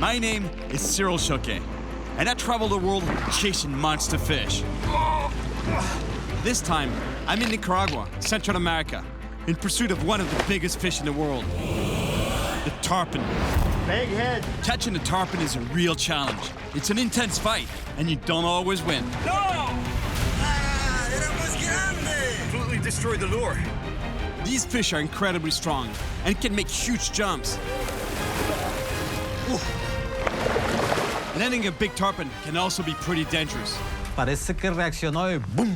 My name is Cyril Chauquet, and I travel the world chasing monster fish. This time, I'm in Nicaragua, Central America, in pursuit of one of the biggest fish in the world, the tarpon. Big head. Catching the tarpon is a real challenge. It's an intense fight, and you don't always win. No! Era más grande! Completely destroyed the lure. These fish are incredibly strong and can make huge jumps. Ooh. Landing a big tarpon can also be pretty dangerous. Parece que reaccionó y boom.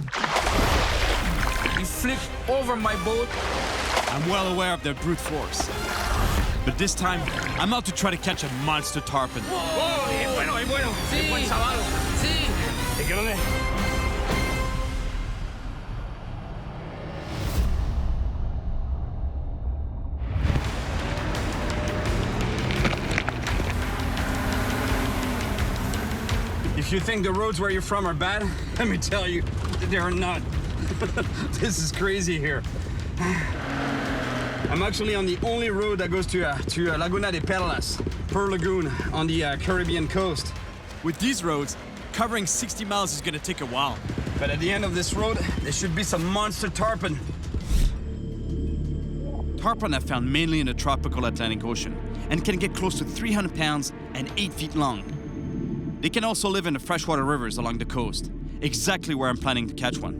He flipped over my boat. I'm well aware of their brute force. But this time, I'm out to try to catch a monster tarpon. ¡Oh! ¡Es bueno, es bueno! ¡Sí! ¡Es buen sábado! ¡Sí! ¿De qué dónde? If you think the roads where you're from are bad, let me tell you, they are not. This is crazy here. I'm actually on the only road that goes to Laguna de Perlas, Pearl Lagoon, on the Caribbean coast. With these roads, covering 60 miles is gonna take a while. But at the end of this road, there should be some monster tarpon. Tarpon are found mainly in the tropical Atlantic Ocean and can get close to 300 pounds and 8 feet long. They can also live in the freshwater rivers along the coast, exactly where I'm planning to catch one.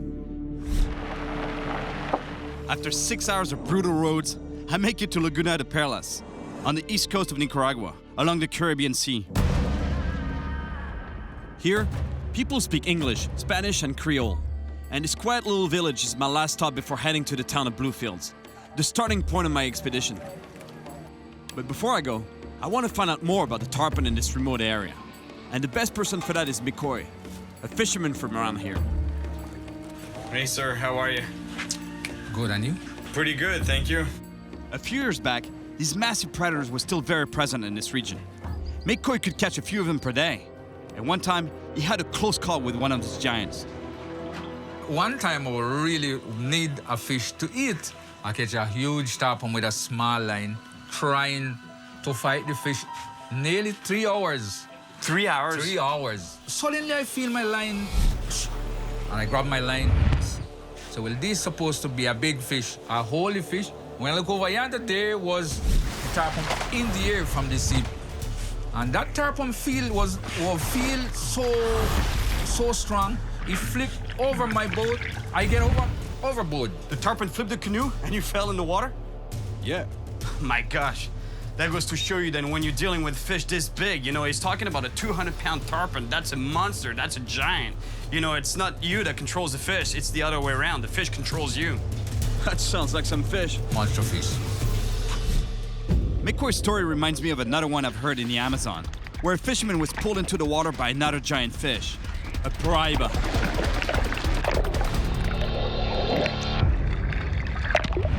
After 6 hours of brutal roads, I make it to Laguna de Perlas, on the east coast of Nicaragua, along the Caribbean Sea. Here, people speak English, Spanish, and Creole, and this quiet little village is my last stop before heading to the town of Bluefields, the starting point of my expedition. But before I go, I want to find out more about the tarpon in this remote area. And the best person for that is McCoy, a fisherman from around here. Hey, sir, how are you? Good, and you? Pretty good, thank you. A few years back, these massive predators were still very present in this region. McCoy could catch a few of them per day. And one time, he had a close call with one of these giants. One time I really need a fish to eat. I catch a huge tarpon with a small line, trying to fight the fish nearly 3 hours. 3 hours? 3 hours. Suddenly I feel my line, and I grab my line. So, well, this is supposed to be a big fish, a holy fish. When I look over yonder, there was a tarpon in the air from the sea. And that tarpon was so strong, it flipped over my boat. I get overboard. The tarpon flipped the canoe and you fell in the water? Yeah. My gosh. That goes to show you that when you're dealing with fish this big, you know, he's talking about a 200-pound tarpon. That's a monster, that's a giant. You know, it's not you that controls the fish, it's the other way around. The fish controls you. That sounds like some fish. Monster fish. McCoy's story reminds me of another one I've heard in the Amazon, where a fisherman was pulled into the water by another giant fish, a paraiba.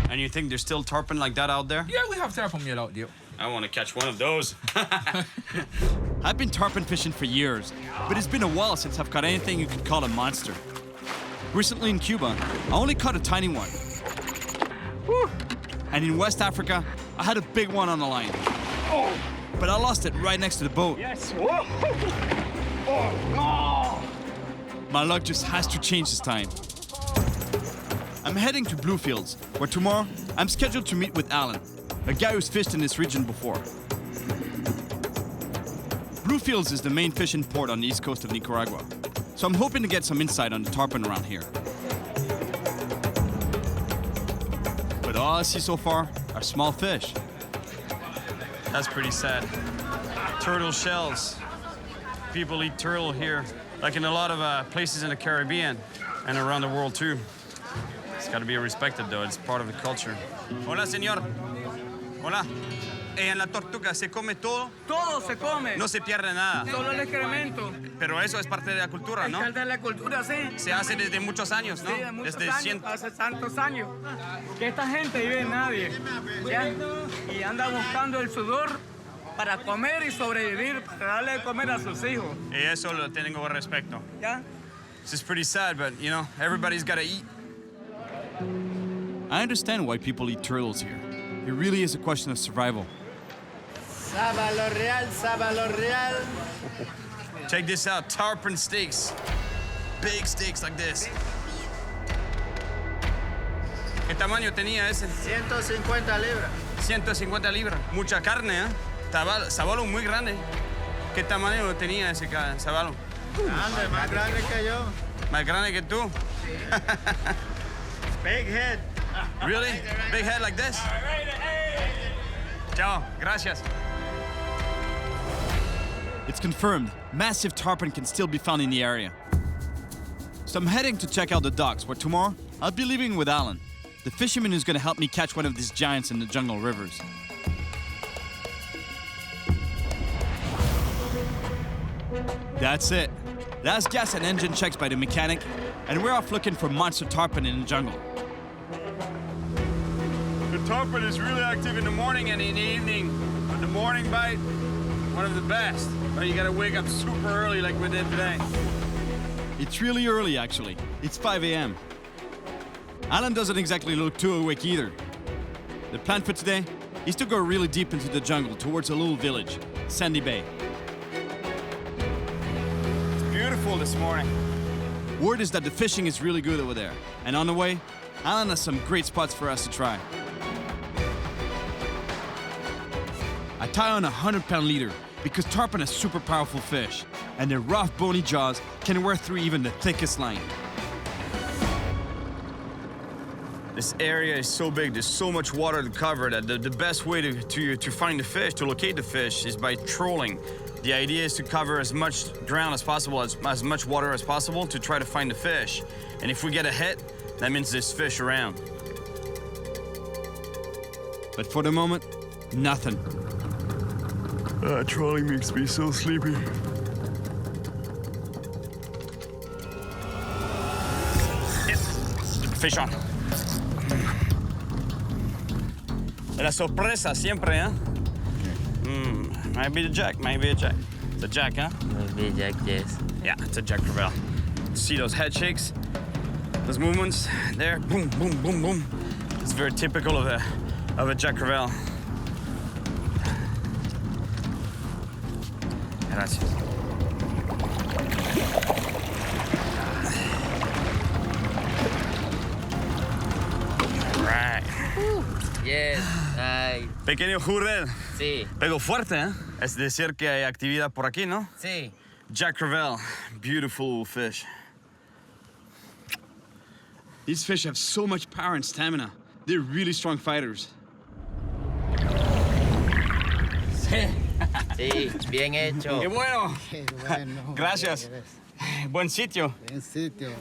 And you think there's still tarpon like that out there? Yeah, we have tarpon meal out there. I want to catch one of those. I've been tarpon fishing for years, but it's been a while since I've caught anything you could call a monster. Recently in Cuba, I only caught a tiny one. Whew. And in West Africa, I had a big one on the line. Oh. But I lost it right next to the boat. Yes. Whoa. Oh, no. My luck just has to change this time. I'm heading to Bluefields, where tomorrow I'm scheduled to meet with Alan, a guy who's fished in this region before. Bluefields is the main fishing port on the east coast of Nicaragua, so I'm hoping to get some insight on the tarpon around here. But all I see so far are small fish. That's pretty sad. Turtle shells. People eat turtle here, like in a lot of places in the Caribbean and around the world too. It's got to be respected though, it's part of the culture. Hola, señor. Hola. En la tortuga se come todo. Todo se come. No se pierde nada. Solo el excremento. Pero eso es parte de la cultura, ¿no? Es parte de la cultura, sí. Se hace desde muchos años, ¿no? Sí, de muchos desde años, hace tantos años. Que esta gente vive en nadie. ¿Ya? Y anda buscando el sudor para comer y sobrevivir, para darle de comer a sus hijos. Y eso lo tengo respeto. ¿Ya? This is pretty sad, but you know, everybody's got to eat. I understand why people eat turtles here. It really is a question of survival. Sábalo real, sábalo real. Check this out, tarpon steaks. Big steaks like this. ¿Qué tamaño tenía ese? 150 libras. 150 libras. Mucha carne, ¿eh? Sabalo muy grande. ¿Qué tamaño tenía ese sabalo? Grande, más grande que yo. Más grande que tú. Big head. Really? Big head like this? Ciao, gracias. It's confirmed, massive tarpon can still be found in the area. So I'm heading to check out the docks, where tomorrow I'll be leaving with Alan, the fisherman who's gonna help me catch one of these giants in the jungle rivers. That's it. Last gas and engine checks by the mechanic, and we're off looking for monster tarpon in the jungle. The tarpon is really active in the morning and in the evening. But the morning bite, one of the best. But you gotta wake up super early like we did today. It's really early, actually. It's 5 a.m. Alan doesn't exactly look too awake either. The plan for today is to go really deep into the jungle towards a little village, Sandy Bay. It's beautiful this morning. Word is that the fishing is really good over there. And on the way, Alan has some great spots for us to try. I tie on a 100-pound leader because tarpon are super powerful fish, and their rough, bony jaws can wear through even the thickest line. This area is so big, there's so much water to cover that the best way to find the fish, to locate the fish, is by trolling. The idea is to cover as much ground as possible, as much water as possible to try to find the fish. And if we get a hit, that means there's fish around. But for the moment, nothing. Trolling makes me so sleepy. Fish on. La sorpresa siempre, ¿eh? Might be the jack, maybe a jack. It's a jack, huh? Maybe Jack, yes. Yeah, it's a jack crevalle. See those head shakes? Those movements there? Boom, boom, boom, boom. It's very typical of a jack crevalle. Gracias. Right. Yes, ay, Pequeño jurel. sí, Pego fuerte, ¿eh? Es decir que hay actividad por aquí, ¿no? sí. Jack crevalle, beautiful fish. These fish have so much power and stamina. They're really strong fighters. Sí, bien hecho. ¡Qué bueno! Qué bueno. Gracias. Buen sitio. Buen sitio.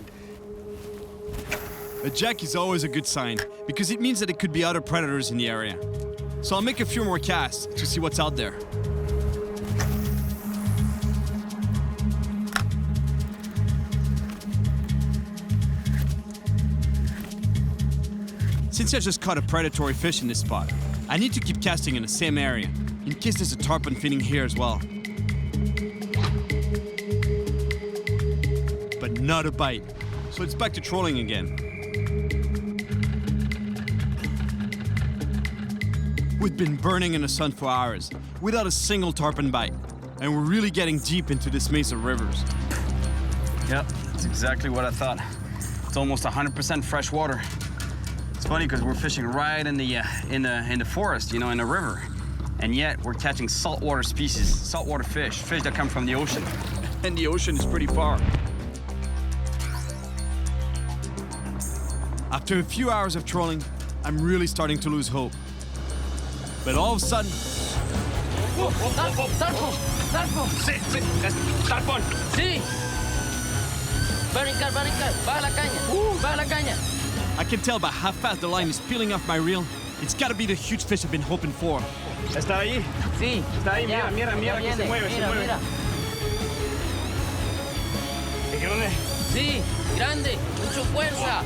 A jack is always a good sign because it means that it could be other predators in the area. So I'll make a few more casts to see what's out there. Since I just caught a predatory fish in this spot, I need to keep casting in the same area in case there's a tarpon feeding here as well. But not a bite, so it's back to trolling again. We've been burning in the sun for hours without a single tarpon bite, and we're really getting deep into this maze of rivers. Yep, that's exactly what I thought. It's almost 100% fresh water. It's funny because we're fishing right in the forest, you know, in the river, and yet we're catching saltwater species, saltwater fish that come from the ocean. And the ocean is pretty far. After a few hours of trolling, I'm really starting to lose hope. But all of a sudden, ¡Tarpon! ¡Tarpon! Sí, tarpon. ¡Sí! Va a brincar, baja la caña, baja la caña. I can tell by how fast the line is peeling off my reel. It's gotta be the huge fish I've been hoping for. ¿Está ahí? Sí. Está ahí, ya, mira, ya que se viene, mueve, se mira, mueve. mira. ¿Y dónde? Sí, grande, mucho fuerza.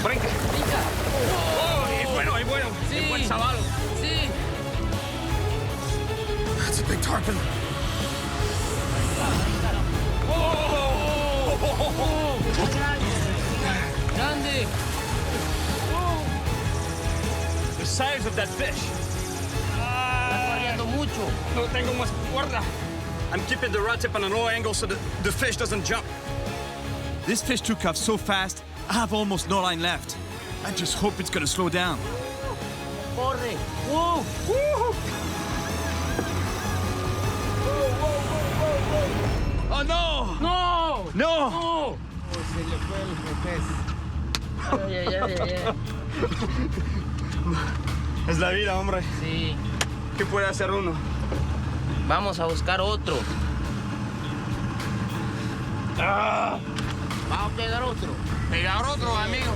Brinca. Brinca. Oh, es bueno, Sí. es buen sabalo. Sí. That's a big tarpon. Grande. The size of that fish. Está corriendo mucho. No tengo más cuerda. I'm keeping the rod tip on a low angle so the fish doesn't jump. This fish took off so fast, I have almost no line left. I just hope it's gonna slow down. Corre. Woo. Woo. Oh no! ¡No! No! ¡No! Ya. Es la vida, hombre. Sí. ¿Qué puede hacer uno? Vamos a buscar otro. Vamos a pegar otro. Pegar otro, amigo.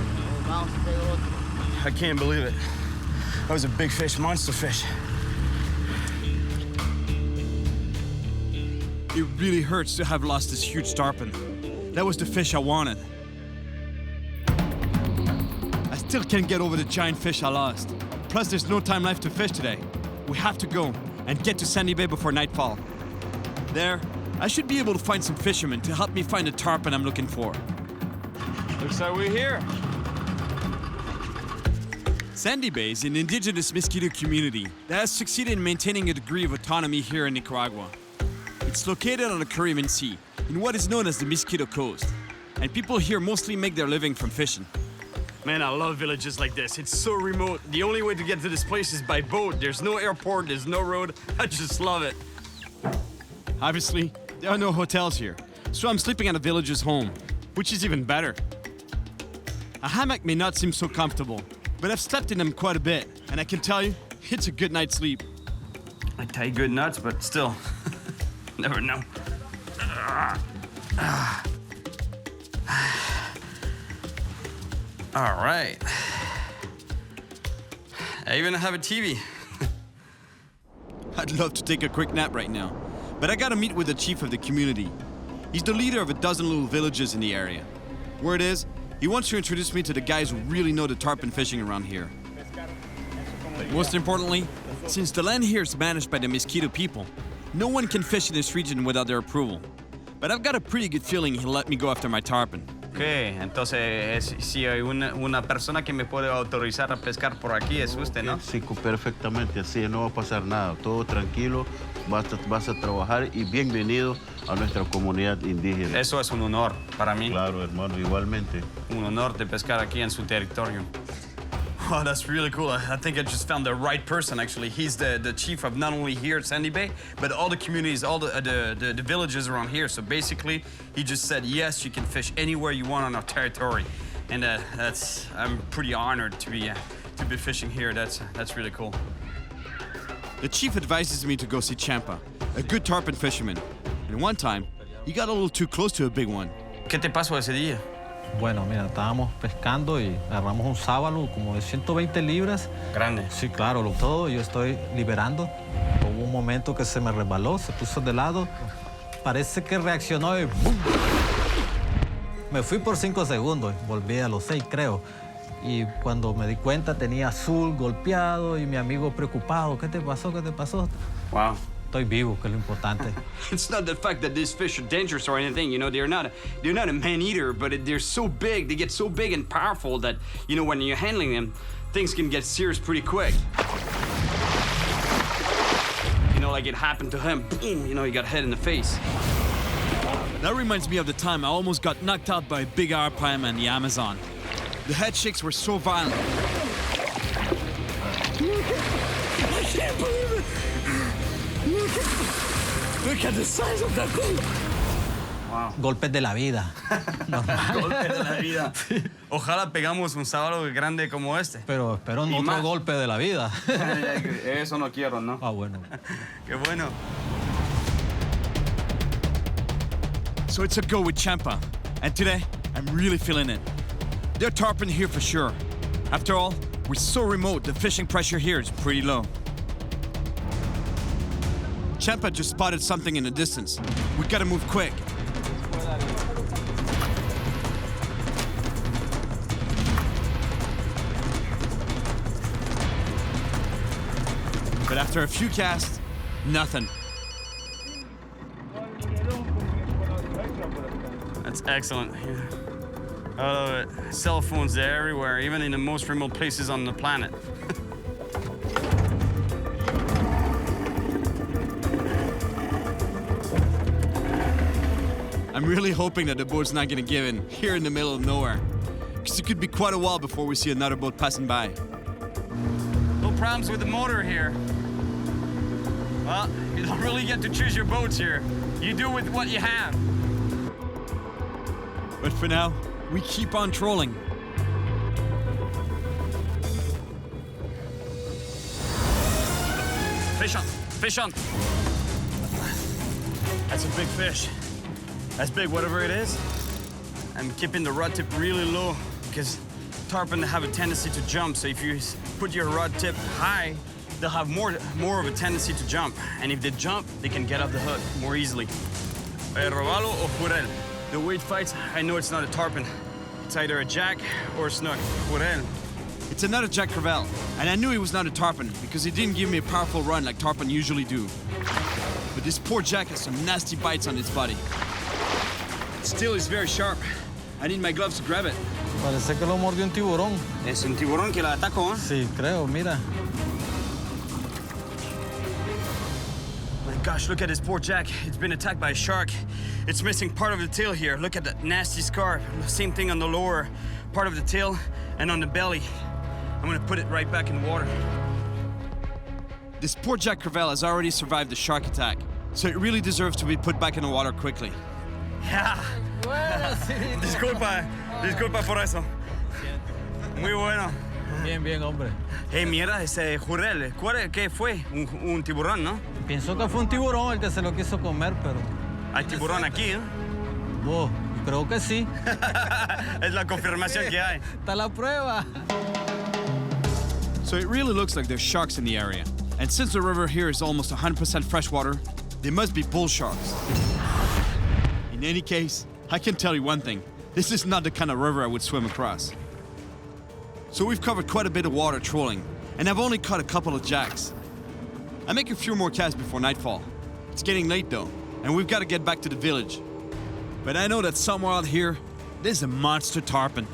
Vamos a pegar otro. I can't believe it. That was a big fish, monster fish. It really hurts to have lost this huge tarpon. That was the fish I wanted. I still can't get over the giant fish I lost. Plus, there's no time left to fish today. We have to go and get to Sandy Bay before nightfall. There, I should be able to find some fishermen to help me find the tarpon I'm looking for. Looks like we're here. Sandy Bay is an indigenous mosquito community that has succeeded in maintaining a degree of autonomy here in Nicaragua. It's located on the Caribbean Sea, in what is known as the Mosquito Coast, and people here mostly make their living from fishing. Man, I love villages like this. It's so remote. The only way to get to this place is by boat. There's no airport, there's no road. I just love it. Obviously, there are no hotels here, so I'm sleeping at a village's home, which is even better. A hammock may not seem so comfortable, but I've slept in them quite a bit, and I can tell you, it's a good night's sleep. I tie good nuts, but still, never know. All right. I even have a TV. I'd love to take a quick nap right now, but I gotta meet with the chief of the community. He's the leader of a dozen little villages in the area. Word is, he wants to introduce me to the guys who really know the tarpon fishing around here. But most importantly, since the land here is managed by the Mosquito people, no one can fish in this region without their approval. But I've got a pretty good feeling he'll let me go after my tarpon. Ok, entonces si hay una persona que me puede autorizar a pescar por aquí es usted, ¿no? Sí, perfectamente, así no va a pasar nada, todo tranquilo, vas a trabajar y bienvenido a nuestra comunidad indígena. Eso es un honor para mí. Claro, hermano, igualmente. Un honor de pescar aquí en su territorio. Oh, that's really cool. I think I just found the right person, actually. He's the chief of not only here at Sandy Bay, but all the communities, all the villages around here. So basically, he just said, yes, you can fish anywhere you want on our territory. And I'm pretty honored to be fishing here. That's really cool. The chief advises me to go see Champa, a good tarpon fisherman. And one time, he got a little too close to a big one. ¿Qué te pasó ese día? Bueno, mira, estábamos pescando y agarramos un sábalo como de 120 libras. Grande. Sí, claro, todo yo estoy liberando. Hubo un momento que se me resbaló, se puso de lado. Parece que reaccionó y ¡bum! Me fui por 5 segundos, volví a los 6, creo. Y cuando me di cuenta tenía azul golpeado y mi amigo preocupado. ¿Qué te pasó? ¿Qué te pasó? Wow. Estoy vivo, que es lo importante. It's not the fact that these fish are dangerous or anything, you know, they're not a man-eater, but they're so big, they get so big and powerful that, you know, when you're handling them, things can get serious pretty quick. You know, like it happened to him, boom, you know, he got hit in the face. That reminds me of the time I almost got knocked out by a big arapaima in the Amazon. The head shakes were so violent. I can't believe it! Look at the size of that thing! Wow. Golpes de la vida. Golpes de la vida. Ojalá pegamos un sábalo grande como este. Pero espero otro más. golpe de la vida. Eso no quiero, ¿no? Ah, bueno. Qué bueno. So it's a go with Champa. And today, I'm really feeling it. They're tarpon here for sure. After all, we're so remote, the fishing pressure here is pretty low. Champa just spotted something in the distance. We gotta move quick. But after a few casts, nothing. That's excellent. I love it. Cell phones, they're everywhere, even in the most remote places on the planet. I'm really hoping that the boat's not gonna give in here in the middle of nowhere, because it could be quite a while before we see another boat passing by. No problems with the motor here. Well, you don't really get to choose your boats here. You do with what you have. But for now, we keep on trolling. Fish on, fish on. That's a big fish. That's big, whatever it is. I'm keeping the rod tip really low because tarpon have a tendency to jump. So if you put your rod tip high, they'll have more of a tendency to jump. And if they jump, they can get off the hook more easily. Robalo or jurel. The way it fights, I know it's not a tarpon. It's either a jack or a snook. Jurel. It's another Jack Crevalle, and I knew he was not a tarpon because he didn't give me a powerful run like tarpon usually do. But this poor Jack has some nasty bites on its body. Still, it's very sharp. I need my gloves to grab it. Parece que lo mordió un tiburón. Es un tiburón que la atacó, ¿eh? Sí, creo, mira. My gosh, look at this poor Jack. It's been attacked by a shark. It's missing part of the tail here. Look at that nasty scar. Same thing on the lower part of the tail and on the belly. I'm gonna put it right back in the water. This poor Jack Crevalle has already survived the shark attack, so it really deserves to be put back in the water quickly. Yeah. Disculpa por eso. Muy bueno. Bien, bien, hombre. Hey, mira, ese jurel. ¿Qué fue? Un tiburón, ¿no? Pienso que fue un tiburón el que se lo quiso comer, pero... Hay tiburón aquí, ¿eh? Oh, creo que sí. Es la confirmación que hay. Está la prueba. So it really looks like there's sharks in the area. And since the river here is almost 100% freshwater, they must be bull sharks. In any case, I can tell you one thing. This is not the kind of river I would swim across. So we've covered quite a bit of water trolling, and I've only caught a couple of jacks. I make a few more casts before nightfall. It's getting late though, and we've got to get back to the village. But I know that somewhere out here, there's a monster tarpon.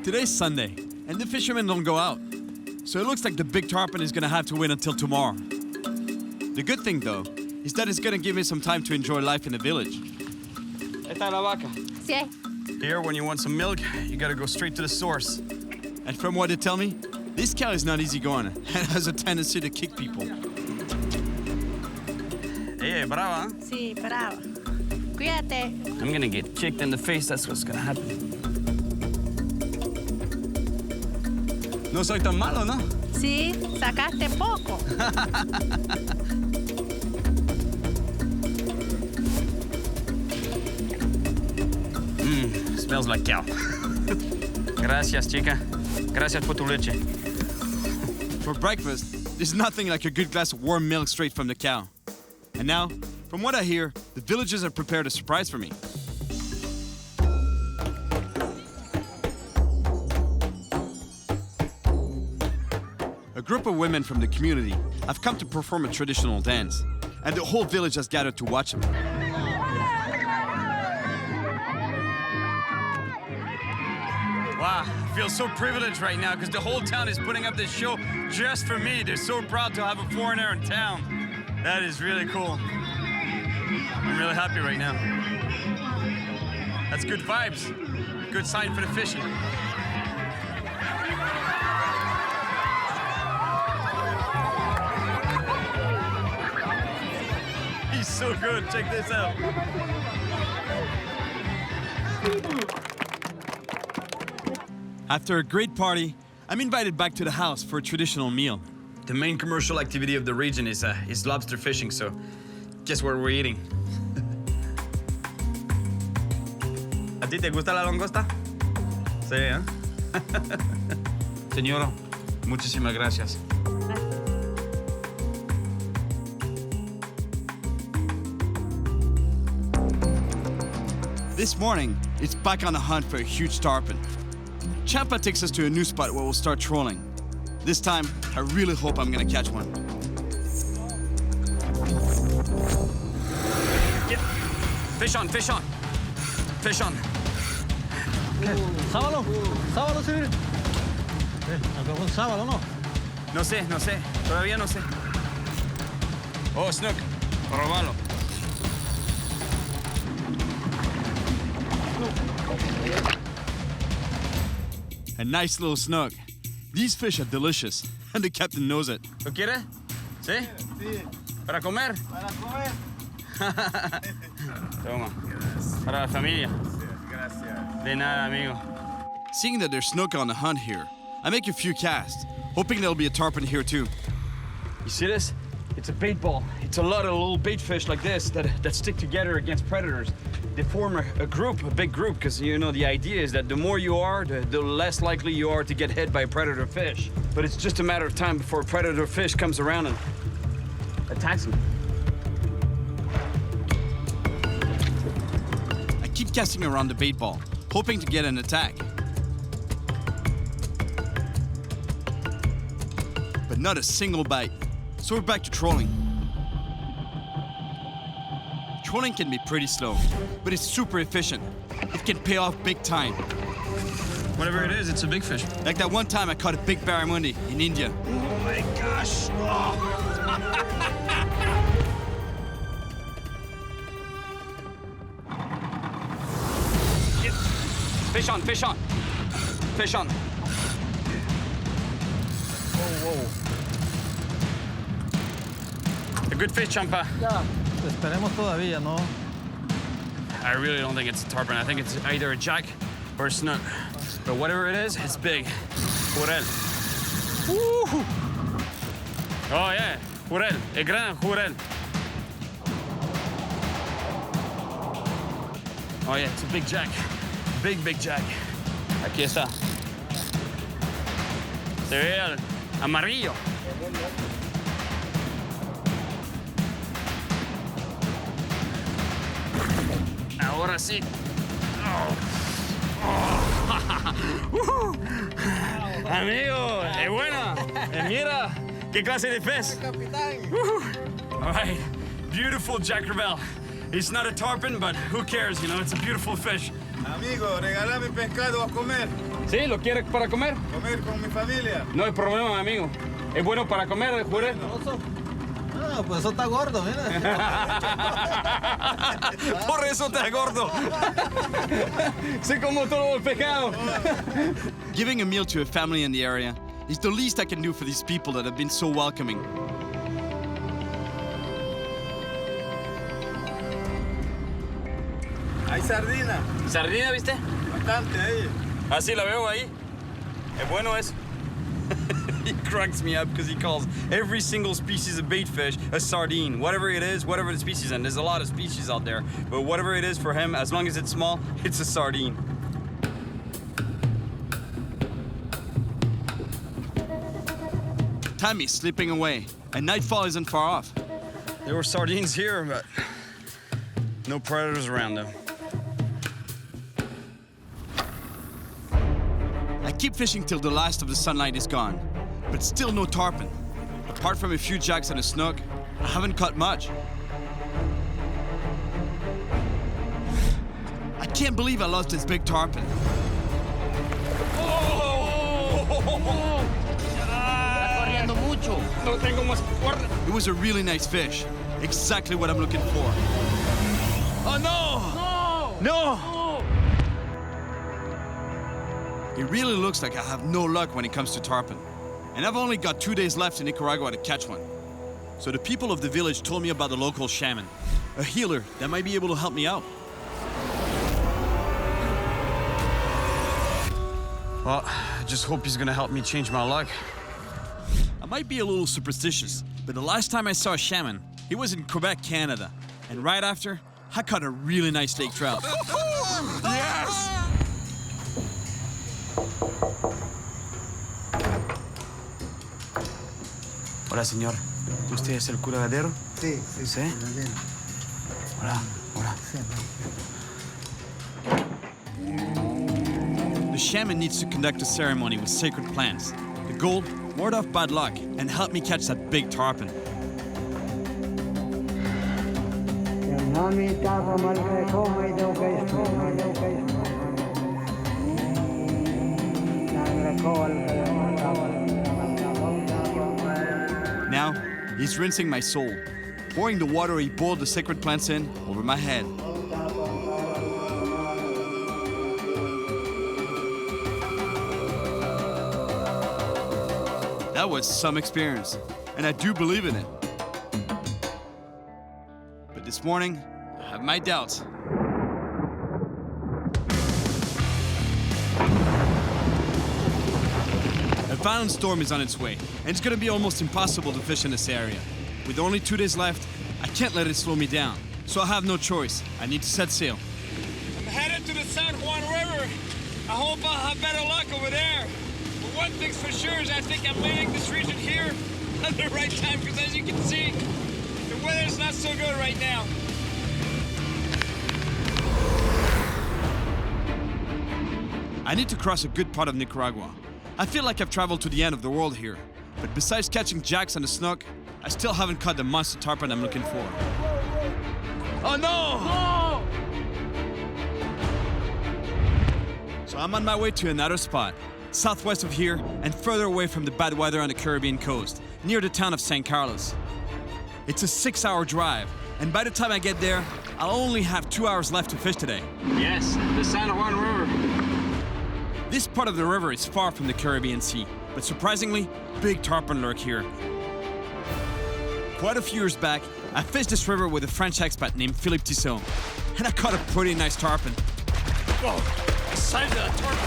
Today's Sunday, and the fishermen don't go out. So it looks like the big tarpon is gonna have to wait until tomorrow. The good thing though, is that it's gonna give me some time to enjoy life in the village. Esta la vaca. Sí. Here, when you want some milk, you gotta go straight to the source. And from what they tell me, this cow is not easy going and has a tendency to kick people. Hey, brava. Sí, bravo. Cuídate. I'm gonna get kicked in the face, that's what's gonna happen. No soy tan malo, ¿no? Sí, sacaste poco. Smells like cow. Gracias, chica. Gracias por tu leche. For breakfast, there's nothing like a good glass of warm milk straight from the cow. And now, from what I hear, the villagers have prepared a surprise for me. A group of women from the community have come to perform a traditional dance, and the whole village has gathered to watch them. Wow, I feel so privileged right now because the whole town is putting up this show just for me. They're so proud to have a foreigner in town. That is really cool. I'm really happy right now. That's good vibes. Good sign for the fishing. He's so good. Check this out. After a great party, I'm invited back to the house for a traditional meal. The main commercial activity of the region is lobster fishing, so guess what we're eating? ¿A ti te gusta la langosta? Sí, ¿eh? Señora, muchísimas gracias. This morning, it's back on the hunt for a huge tarpon. Champa takes us to a new spot where we'll start trolling. This time, I really hope I'm gonna catch one. Get. Fish on, fish on. Fish on. ¿Qué? ¿Sábalo? ¿Sábalo, Cyril? Algo con sábalo, ¿no? No sé. Todavía no sé. Oh, snook. Robalo. A nice little snook. These fish are delicious, and the captain knows it. ¿Lo quiere? ¿Sí? Sí, ¿Para comer? para comer. Toma. Para la familia. Gracias. De nada, amigo. Seeing that there's snook on the hunt here, I make a few casts, hoping there'll be a tarpon here too. You see this? It's a bait ball. It's a lot of little bait fish like this that stick together against predators. They form a group, a big group, because you know the idea is that the more you are, the less likely you are to get hit by a predator fish. But it's just a matter of time before a predator fish comes around and attacks them. I keep casting around the bait ball, hoping to get an attack. But not a single bite. So we're back to trolling. Trolling can be pretty slow, but it's super efficient. It can pay off big time. Whatever it is, it's a big fish. Like that one time I caught a big barramundi in India. Oh my gosh! Oh. Fish on, fish on. Fish on. Whoa. A good fish, Champa. Ya, esperemos todavía, ¿no? I really don't think it's a tarpon. I think it's either a jack or a snook. But whatever it is, it's big. Jurel. Woo! Oh yeah, jurel. El gran jurel. Oh yeah, it's a big jack. Big jack. Aquí está. Se ve el amarillo. Ahora sí. Amigo, es buena. Mira, qué clase de pez. All right, beautiful Jack Rebel. It's not a tarpon, but who cares, you know, it's a beautiful fish. Amigo, regálame pescado a comer. ¿Sí? ¿Lo quiere para comer? Comer con mi familia. No hay problema, amigo. Es bueno para comer, juré. Ah, pues eso está gordo, mira. Por eso te gordo. Sé como todo el pescado. Giving a meal to a family in the area is the least I can do for these people that have been so welcoming. Hay sardina. ¿Sardina, viste? Bastante ahí. Así la veo ahí. Es bueno eso. He cracks me up because he calls every single species of bait fish a sardine. Whatever it is, whatever the species, and there's a lot of species out there, but whatever it is for him, as long as it's small, it's a sardine. Time is slipping away, and nightfall isn't far off. There were sardines here, but no predators around them. I keep fishing till the last of the sunlight is gone, but still no tarpon. Apart from a few jacks and a snook, I haven't caught much. I can't believe I lost this big tarpon. Está corriendo mucho. No tengo más cuerda. It was a really nice fish, exactly what I'm looking for. Oh no! No! It really looks like I have no luck when it comes to tarpon. And I've only got 2 days left in Nicaragua to catch one. So the people of the village told me about the local shaman, a healer that might be able to help me out. Well, I just hope he's gonna help me change my luck. I might be a little superstitious, but the last time I saw a shaman, he was in Quebec, Canada. And right after, I caught a really nice lake trout. Yes! Hola, señor. ¿Usted es el cura Gadero? Sí, ¿Sí? Hola, hola. The shaman needs to conduct a ceremony with sacred plants. The goal, ward off bad luck and help me catch that big tarpon. He's rinsing my soul, pouring the water he boiled the sacred plants in over my head. That was some experience, and I do believe in it. But this morning, I have my doubts. A violent storm is on its way, and it's gonna be almost impossible to fish in this area. With only 2 days left, I can't let it slow me down, so I have no choice. I need to set sail. I'm headed to the San Juan River. I hope I'll have better luck over there. But one thing's for sure is I think I'm leaving this region here at the right time, because as you can see, the weather's not so good right now. I need to cross a good part of Nicaragua. I feel like I've traveled to the end of the world here, but besides catching jacks and a snook, I still haven't caught the monster tarpon I'm looking for. Oh no! So I'm on my way to another spot, southwest of here and further away from the bad weather on the Caribbean coast, near the town of San Carlos. It's a 6-hour drive, and by the time I get there, I'll only have 2 hours left to fish today. Yes, the San Juan River. This part of the river is far from the Caribbean Sea, but surprisingly, big tarpon lurk here. Quite a few years back, I fished this river with a French expat named Philippe Tissot, and I caught a pretty nice tarpon. Whoa, the size of that tarpon.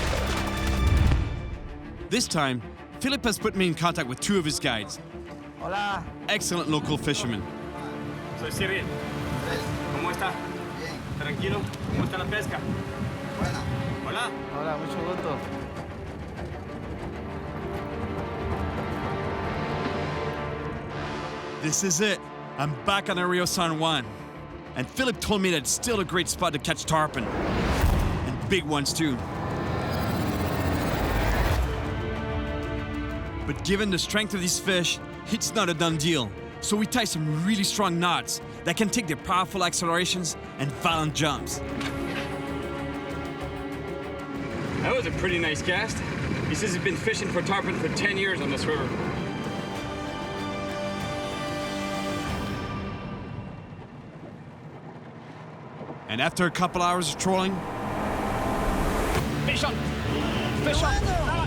This time, Philippe has put me in contact with 2 of his guides. Hola. Excellent local fishermen. Soy Cyril. ¿Cómo está? Bien. Tranquilo. ¿Cómo está la pesca? Buena. Hola. Hola, mucho gusto. This is it. I'm back on the Rio San Juan. And Philip told me that it's still a great spot to catch tarpon. And big ones too. But given the strength of these fish, it's not a done deal. So we tie some really strong knots that can take their powerful accelerations and violent jumps. That was a pretty nice cast. He says he's been fishing for tarpon for 10 years on this river. And after a couple hours of trolling, Fish on! Fish on!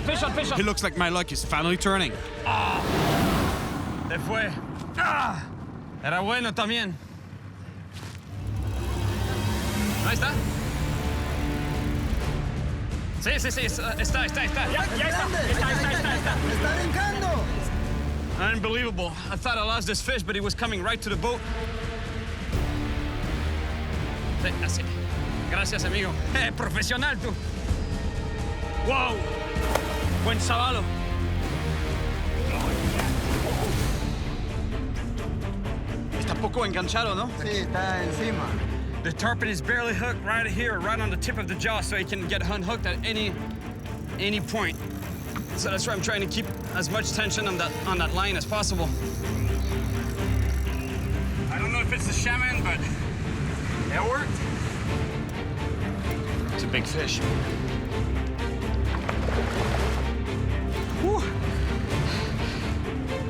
Fish on! Fish on! it looks like my luck is finally turning. Se fue. Ah, era bueno también. Ahí está. Sí, sí, sí, está. Ya está. Está brincando. Unbelievable. I thought I lost this fish, but he was coming right to the boat. Sí, así. Gracias, amigo. Profesional, tú. Wow. Buen sabalo. Está poco enganchado, ¿no? Sí, está encima. The tarpon is barely hooked right here, right on the tip of the jaw, so he can get unhooked at any point. So that's why I'm trying to keep as much tension on that line as possible. I don't know if it's the shaman, but it worked. It's a big fish.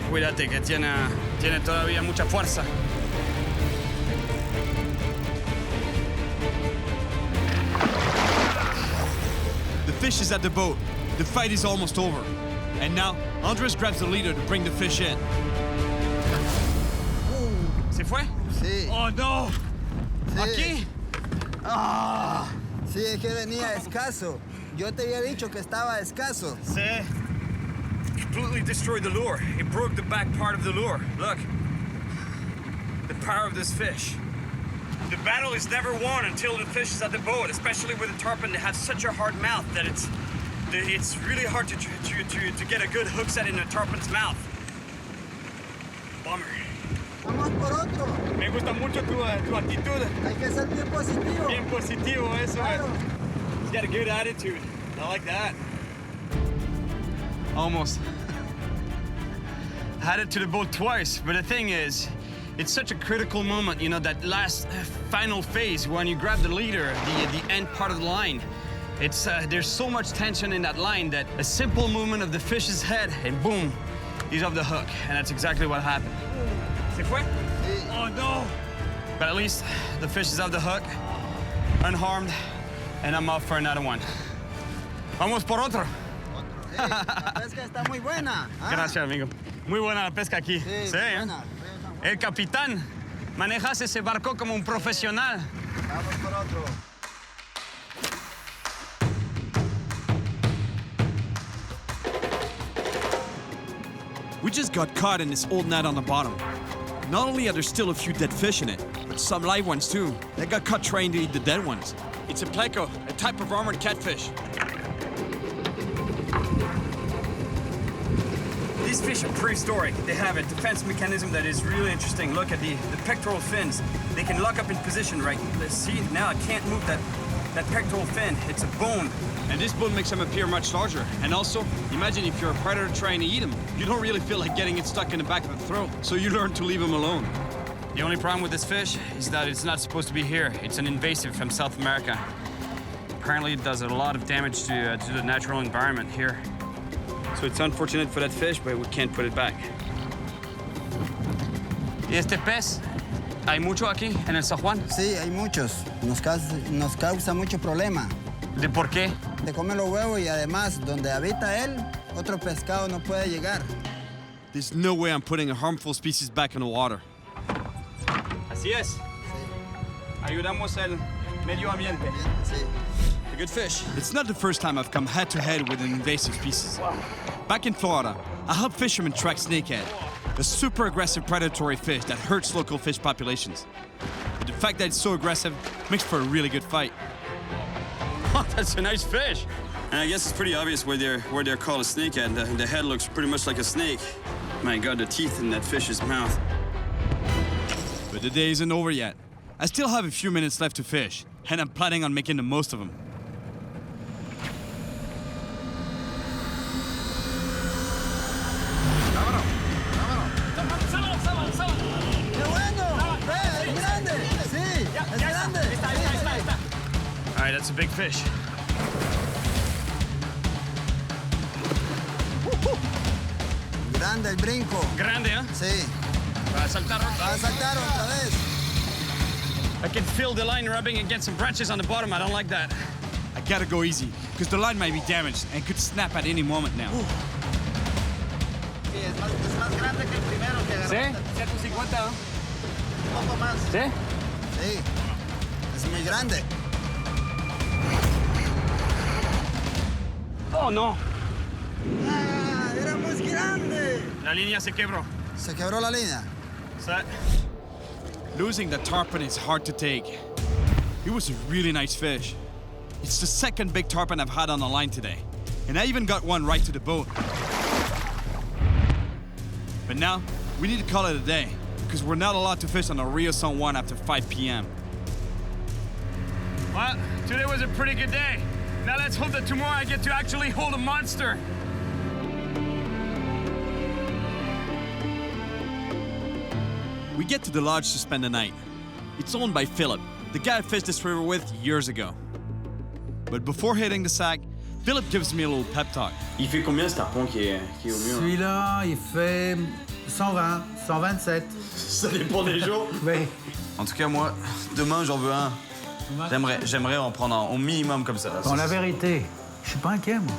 Cuídate que tiene todavía mucha fuerza. The fish is at the boat. The fight is almost over. And now, Andres grabs the leader to bring the fish in. ¿Se fue? Sí. Oh, no. Sí. ¿Aquí? Ah, sí, es que venía escaso. Yo te había dicho que estaba escaso. Sí. Completely destroyed the lure. It broke the back part of the lure. Look. The power of this fish. The battle is never won until the fish is at the boat, especially with a tarpon. They have such a hard mouth that it's really hard to get a good hook set in a tarpon's mouth. Bummer. Vamos por otro. Me gusta mucho tu actitud. Hay que ser bien positivo. Bien positivo, eso. Claro. He's got a good attitude. I like that. Almost. Had it to the boat twice, but the thing is, it's such a critical moment, you know, that last final phase when you grab the leader, the end part of the line. It's there's so much tension in that line that a simple movement of the fish's head and boom, he's off the hook, and that's exactly what happened. ¿Se fue? Sí. Oh, no. But at least the fish is off the hook, unharmed, and I'm off for another one. Vamos por otro. Hey, la pesca está muy buena. ¿Ah? Gracias, amigo. Muy buena la pesca aquí. Sí, ¿eh? buena. El capitán, manejas ese barco como un profesional. Vamos por otro. We just got caught in this old net on the bottom. Not only are there still a few dead fish in it, but some live ones too. They got caught trying to eat the dead ones. It's a pleco, a type of armored catfish. These fish are prehistoric. They have a defense mechanism that is really interesting. Look at the pectoral fins. They can lock up in position, right? Let's see, now I can't move that pectoral fin. It's a bone. And this bone makes them appear much larger. And also, imagine if you're a predator trying to eat them. You don't really feel like getting it stuck in the back of the throat, so you learn to leave them alone. The only problem with this fish is that it's not supposed to be here. It's an invasive from South America. Apparently it does a lot of damage to the natural environment here. So it's unfortunate for that fish, but we can't put it back. ¿Y este pez? ¿Hay mucho aquí en el San Juan? Sí, hay muchos. Nos causa mucho problema. ¿De por qué? Te come los huevos y además, donde habita él, otro pescado no puede llegar. There's no way I'm putting a harmful species back in the water. Así es. Ayudamos el medio ambiente. Sí. A good fish. It's not the first time I've come head-to-head with an invasive species. Back in Florida, I helped fishermen track snakehead, a super aggressive predatory fish that hurts local fish populations. But the fact that it's so aggressive makes for a really good fight. Oh, that's a nice fish. And I guess it's pretty obvious where they're called a snakehead. The head looks pretty much like a snake. My God, the teeth in that fish's mouth. But the day isn't over yet. I still have a few minutes left to fish, and I'm planning on making the most of them. ¡Qué bueno! ¡Es grande! ¡Sí! ¡Es grande! All right, that's a big fish. Grande el brinco. Grande, ¿eh? Sí. Va a saltar. Va a saltar otra vez. I can feel the line rubbing against some branches on the bottom. I don't like that. I gotta go easy, because the line might be damaged and could snap at any moment now. Sí, es más grande que el primero que agarraste. ¿Sí? 150, ¿no? Un poco más. ¿Sí? Sí. Es muy grande. Oh, no. ¡Ah! ¡Era muy grande! La línea se quebró. Se quebró la línea. Set. Losing the tarpon is hard to take. It was a really nice fish. It's the second big tarpon I've had on the line today. And I even got one right to the boat. But now, we need to call it a day, because we're not allowed to fish on the Rio San Juan after 5 p.m. Well, today was a pretty good day. Now let's hope that tomorrow I get to actually hold a monster. We get to the lodge to spend the night. It's owned by Philip, the guy I fished this river with years ago. But before hitting the sack, Philip gives me a little pep talk. Il fait combien ce tarpon qui est au mur? Celui-là, il fait 120, 127. Ça dépend des jours. Oui. En tout cas, moi, demain, j'en veux un. J'aimerais en prendre un au minimum comme ça. Dans la vérité, je suis pas inquiet, moi.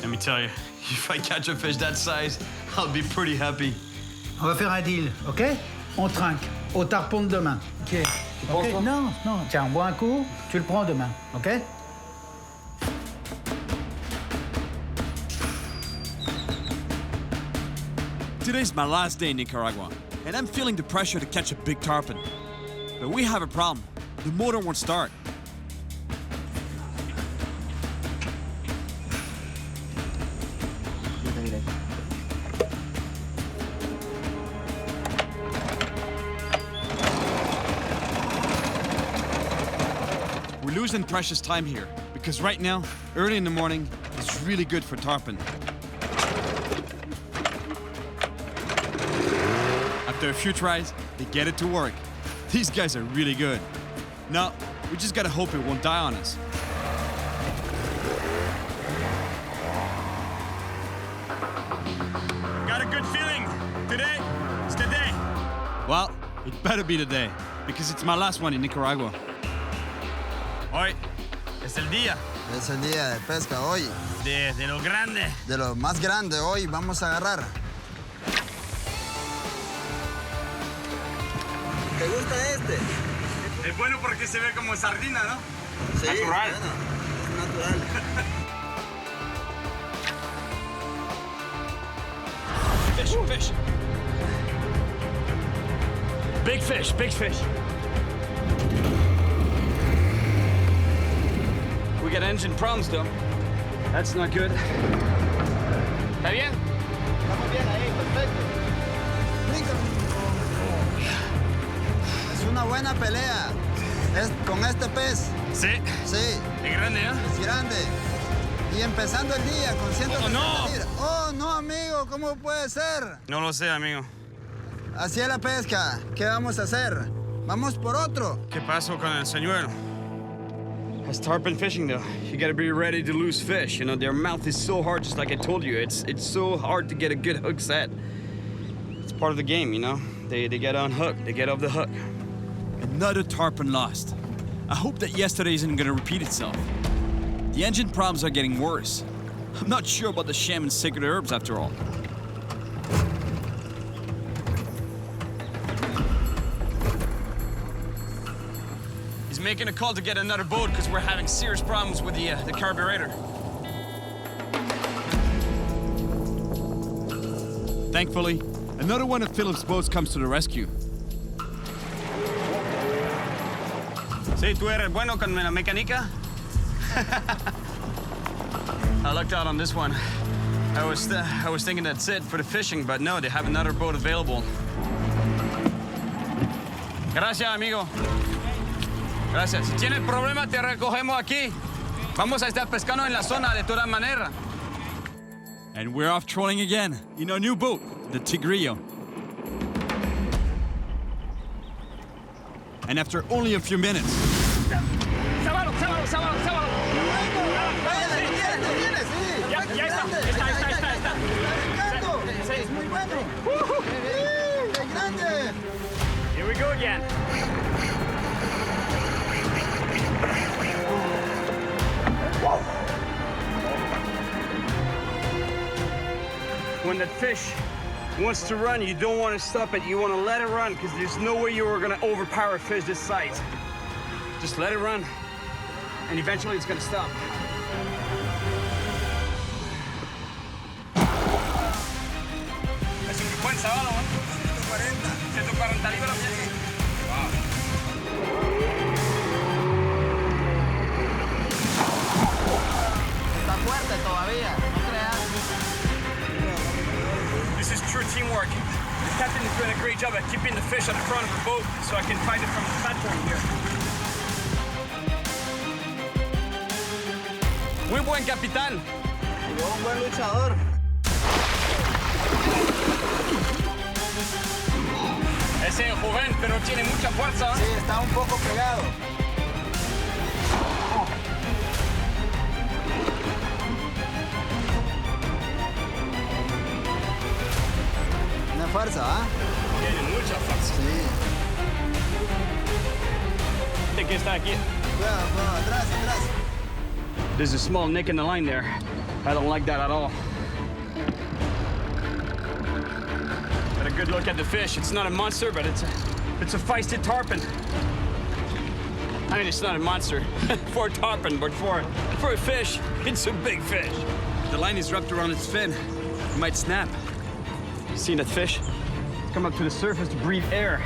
Let me tell you, if I catch a fish that size, I'll be pretty happy. On va faire un deal, OK? On trinque au tarpon de demain. OK. penses, toi? Non, non. Tiens, bois un coup, tu le prends demain, OK? Today's my last day in Nicaragua, and I'm feeling the pressure to catch a big tarpon. But we have a problem. The motor won't start. We're losing precious time here, because right now, early in the morning, is really good for tarpon. After a few tries, they get it to work. These guys are really good. Now, we just gotta hope it won't die on us. Got a good feeling. Today, it's the day. Well, it better be today, because it's my last one in Nicaragua. Hoy es el día Es el día de pesca hoy. de lo grande. De lo más grande hoy vamos a agarrar. ¿Te gusta este? Es bueno porque se ve como sardina, ¿no? Sí, Natural. bueno, es natural. Fish, fish. Big fish, big fish. We got engine problems though. That's not good. ¿Está bien? Estamos bien ahí, perfecto. Es una buena pelea. Es con este pez. Sí. Sí, Es grande, ¿no? es grande. Y empezando el día con 130 no! libras. Oh, no, amigo, ¿cómo puede ser? No lo sé, amigo. Así es la pesca. ¿Qué vamos a hacer? Vamos por otro. ¿Qué pasó con el señuelo? That's tarpon fishing though. You gotta be ready to lose fish. You know, their mouth is so hard, just like I told you. It's so hard to get a good hook set. It's part of the game, you know? They get unhooked, they get off the hook. Another tarpon lost. I hope that yesterday isn't gonna repeat itself. The engine problems are getting worse. I'm not sure about the shaman's sacred herbs after all. He's making a call to get another boat because we're having serious problems with the carburetor. Thankfully, another one of Philip's boats comes to the rescue. Sí, tú eres bueno con la mecánica. I lucked out on this one. I was thinking that's it for the fishing, but no, they have another boat available. Gracias, amigo. Gracias. Si tienes problema, te recogemos aquí. Vamos a estar pescando en la zona de todas maneras. And we're off trolling again in our new boat, the Tigrillo. And after only a few minutes, ¡Sábalo! Ya está. Es muy bueno. ¡Qué grande! Here we go again. When that fish wants to run, you don't want to stop it. You want to let it run because there's no way you are going to overpower a fish this size. Just let it run, and eventually it's going to stop. Es un buen sábado, ¿no? 140 libras. Está fuerte todavía, no creas. This is true teamwork. The captain is doing a great job at keeping the fish at the front of the boat so I can find it from the platform here. Muy buen capitán. Yo, un buen luchador. Ese joven, pero tiene mucha fuerza. Sí, está un poco pegado. Tiene fuerza, ¿ah? Tiene mucha fuerza. Sí. ¿De qué está aquí? Cuidado, atrás. There's a small nick in the line there. I don't like that at all. Got a good look at the fish. It's not a monster, but it's a feisty tarpon. I mean, it's not a monster for a tarpon, but for a fish, it's a big fish. the line is wrapped around its fin. It might snap. Seen that fish? Come up to the surface to breathe air.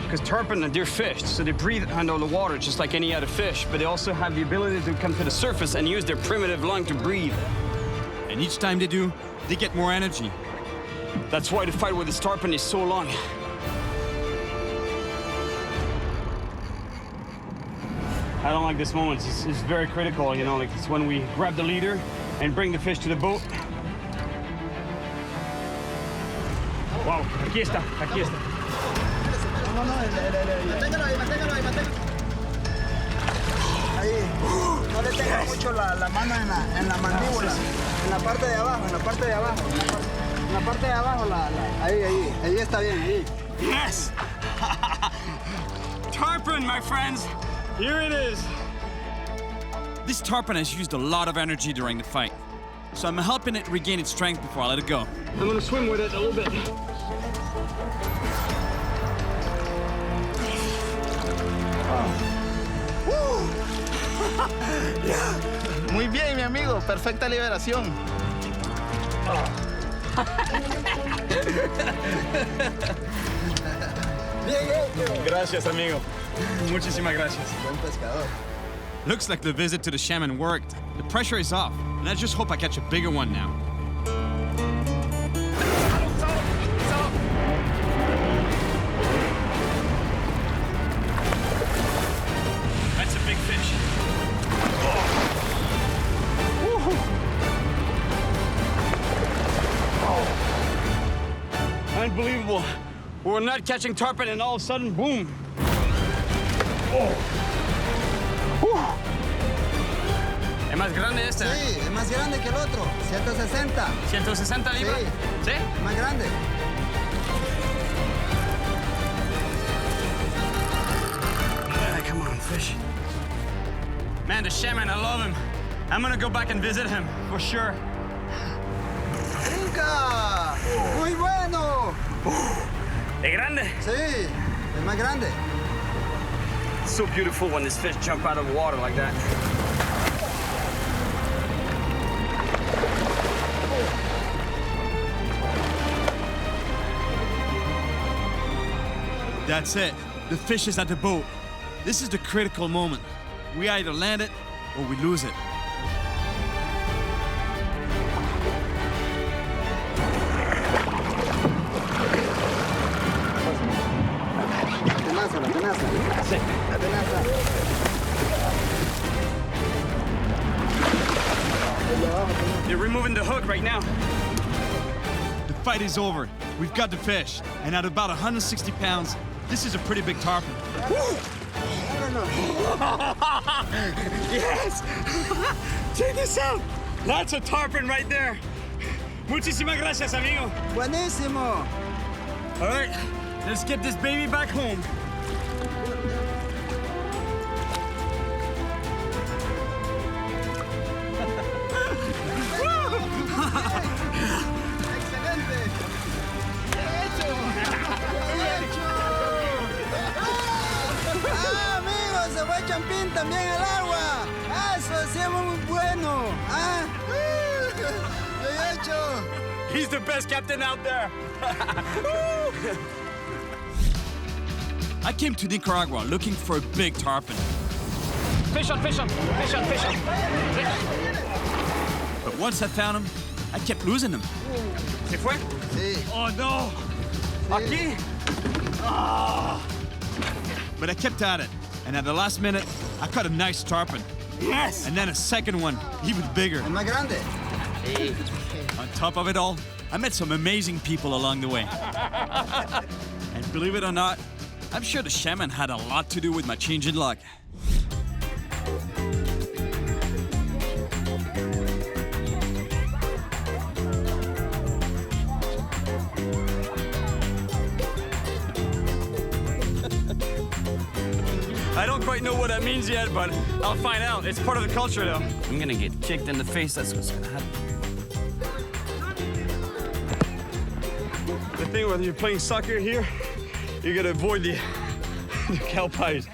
Because tarpon, they're fish, so they breathe under the water just like any other fish, but they also have the ability to come to the surface and use their primitive lung to breathe. And each time they do, they get more energy. That's why the fight with this tarpon is so long. I don't like this moment. It's very critical, you know, like it's when we grab the leader and bring the fish to the boat. Wow, aquí está. Manténgalo ahí. Ahí. No le tenga mucho la mano en la mandíbula. En la parte de abajo. Ahí está bien, ahí. Yes! Tarpon, my friends. Here it is. This tarpon has used a lot of energy during the fight, so I'm helping it regain its strength before I let it go. I'm gonna swim with it a little bit. Muy bien, mi amigo. Perfecta liberación. Gracias, amigo. Muchísimas gracias. Buen pescador. Looks like the visit to the shaman worked. The pressure is off, and I just hope I catch a bigger one now. That's a big fish. Unbelievable. We're not catching tarpon and all of a sudden, boom. ¿Es más grande este? Sí, es más grande que el otro. 160. 160 libras. Sí. ¿Sí? Es más grande. Come on, fish. Man, the shaman, I love him. I'm gonna go back and visit him, for sure. ¡Brinca! ¡Muy bueno! ¿Es grande? Sí, es más grande. It's so beautiful when this fish jump out of the water like that. That's it. The fish is at the boat. This is the critical moment. We either land it or we lose it. La tenaza. Sí. La tenaza. They're removing the hook right now. The fight is over. We've got the fish. And at about 160 pounds, this is a pretty big tarpon. Yes! Check this out! That's a tarpon right there. Muchísimas gracias, amigo. Buenísimo. All right, let's get this baby back home. Excelente. Bien hecho. Bien hecho. Ah, amigo, se fue Champín también al agua. Ah, eso sí es muy bueno. Ah, bien hecho. He's the best captain out there. I came to Nicaragua looking for a big tarpon. Fish on, fish on, fish on, fish on. But once I found him, I kept losing him. ¿Se fue? Sí. Oh no! Aquí? But I kept at it, and at the last minute, I caught a nice tarpon. Yes! And then a second one, even bigger. Es más grande. On top of it all, I met some amazing people along the way. And believe it or not, I'm sure the shaman had a lot to do with my change in luck. I don't quite know what that means yet, but I'll find out. It's part of the culture, though. I'm gonna get kicked in the face. That's what's gonna happen. The thing whether you're playing soccer here, you gotta avoid the cow pies.